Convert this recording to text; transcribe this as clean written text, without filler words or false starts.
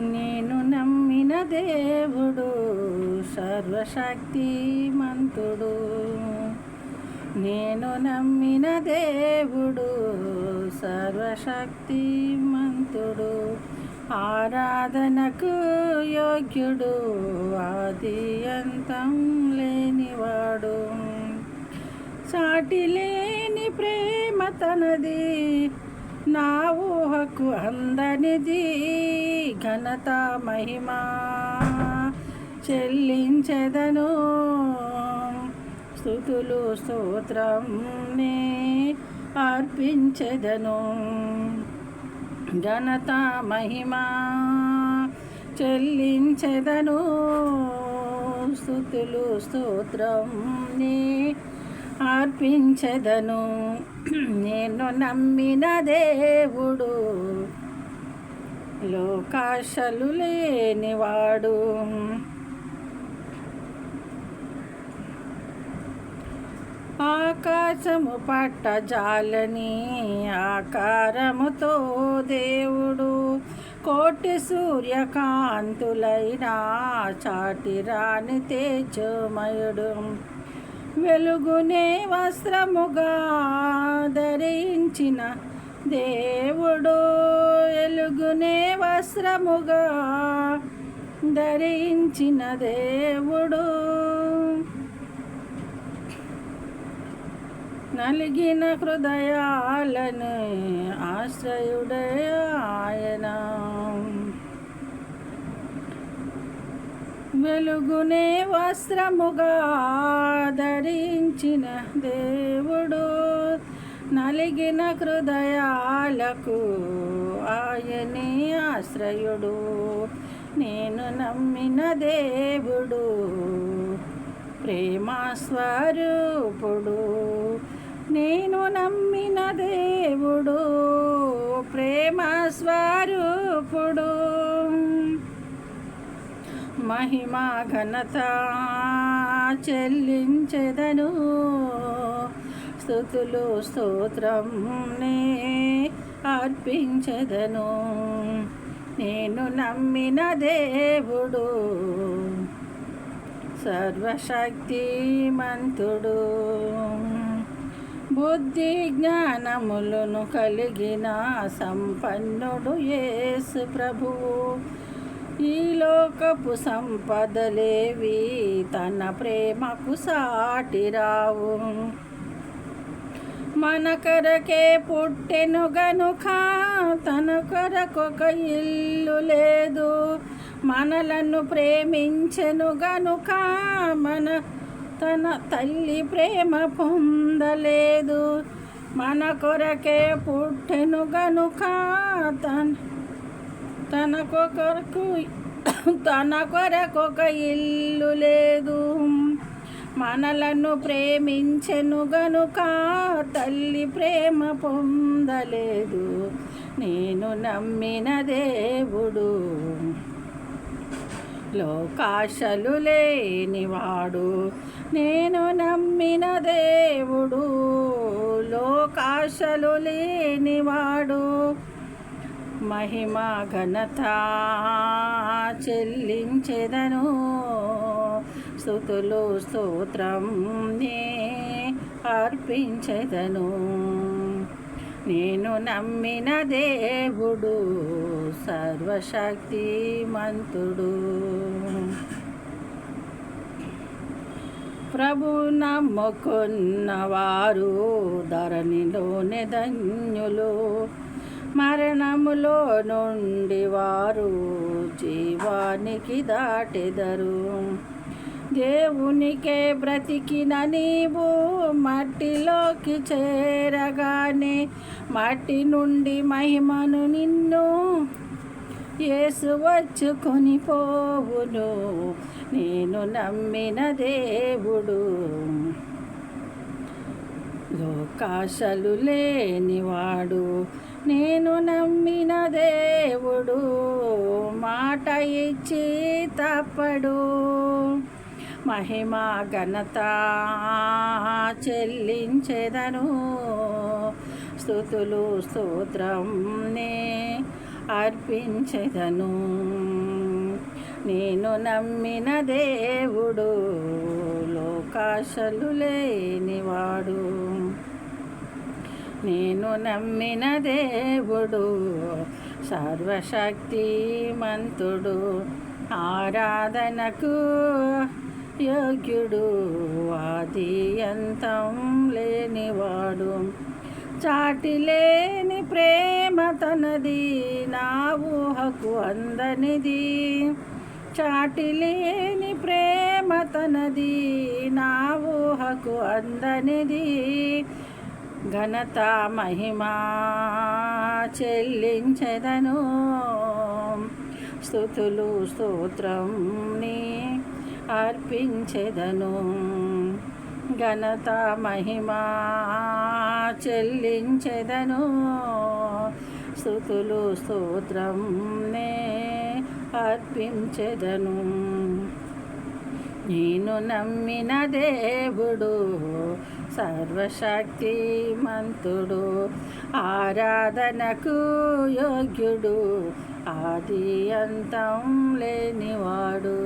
నేను నమ్మిన దేవుడు సర్వశక్తిమంతుడు. నేను నమ్మిన దేవుడు సర్వశక్తిమంతుడు. ఆరాధనకు యోగ్యుడు, ఆది అంతం లేనివాడు. సాటి లేని ప్రేమ తనది, నా ఊహకు అందనిది. ఘనత మహిమా చెల్లించెదను, స్తుతులు స్తోత్రం నే అర్పించెదను. ఘనత మహిమా చెల్లించెదను, స్తుతులు స్తోత్రం నే అర్పించెదను. నేను నమ్మిన దేవుడు లోకాశలు లేనివాడు. ఆకాశము పట్ట జాలని ఆకారముతో దేవుడు, కోటి సూర్యకాంతులైనా చాటి రాని తేజోమయుడు. వెలుగునే వస్త్రముగా ధరించిన దేవుడు, వెలుగునే వస్త్రముగా ధరించిన దేవుడు. నలిగిన హృదయాలను ఆశ్రయుడే ఆయన. వెలుగునే వస్త్రముగా ధరించిన దేవుడు, నలిగిన హృదయాలకు ఆయనే ఆశ్రయుడు. నేను నమ్మిన దేవుడు ప్రేమ స్వరూపుడు. నేను నమ్మిన దేవుడు ప్రేమ స్వరూపుడు. మహిమా ఘనత చెల్లించెదను, స్తుతులు స్తోత్రం నే అర్పించెదను. నేను నమ్మిన దేవుడు సర్వశక్తిమంతుడు. బుద్ధి జ్ఞానములను కలిగిన సంపన్నుడు యేసు ప్రభువు. ఈ లోకపు సంపదలేవి తన ప్రేమకు సాటి రావు. మన కొరకే పుట్టెను గనుక తన కొరకొక ఇల్లు లేదు. మనలను ప్రేమించెను గనుక తన తల్లి ప్రేమ పొందలేదు. మన కొరకే పుట్టెను గనుక తన కొరకొక ఇల్లు లేదు. మనలను ప్రేమించెను గనుక తల్లి ప్రేమ పొందలేదు. నేను నమ్మిన దేవుడు లోకాశలు లేనివాడు. నేను నమ్మిన దేవుడు లోకాశలు లేనివాడు. మహిమా ఘనత చెల్లించెదను, స్తుతులు స్తోత్రం నే అర్పించెదను. నేను నమ్మిన దేవుడు సర్వశక్తిమంతుడు. ప్రభు నమ్ముకున్నవారు ధరణిలోనే ధన్యులు. మరణములో నుండి వారు జీవానికి దాటెదరు. దేవునికే బ్రతికిన నీవు మట్టిలోకి చేరగానే మట్టి నుండి మహిమను నిన్ను యేసు వచ్చుకొని పోవును. నేను నమ్మిన దేవుడు లోకాశలు లేనివాడు. నేను నమ్మిన దేవుడు మాట ఇచ్చి తప్పడు. మహిమా ఘనత చెల్లించెదను, స్తుతులు స్తోత్రం నే అర్పించెదను. నేను నమ్మిన దేవుడు లోకాశలు లేనివాడు. నేను నమ్మిన దేవుడు సర్వశక్తిమంతుడు, ఆరాధనకు యోగ్యుడు, ఆది అంతం లేనివాడు. చాటి లేని ప్రేమ తనది, నా ఊహకు అందనిది. చాటి లేని ప్రేమ తనది, నా ఊహకు అందనిది. ఘనత మహిమా చెల్లించెదను, స్తుతులు స్తోత్రం నీ అర్పించెదను. ఘనత మహిమా చెల్లించెదను, స్తుతులు స్తోత్రం నే అర్పించెదను. నేను నమ్మిన దేవుడు సర్వశక్తిమంతుడు, ఆరాధనకు యోగ్యుడు, ఆది అంతం లేనివాడు.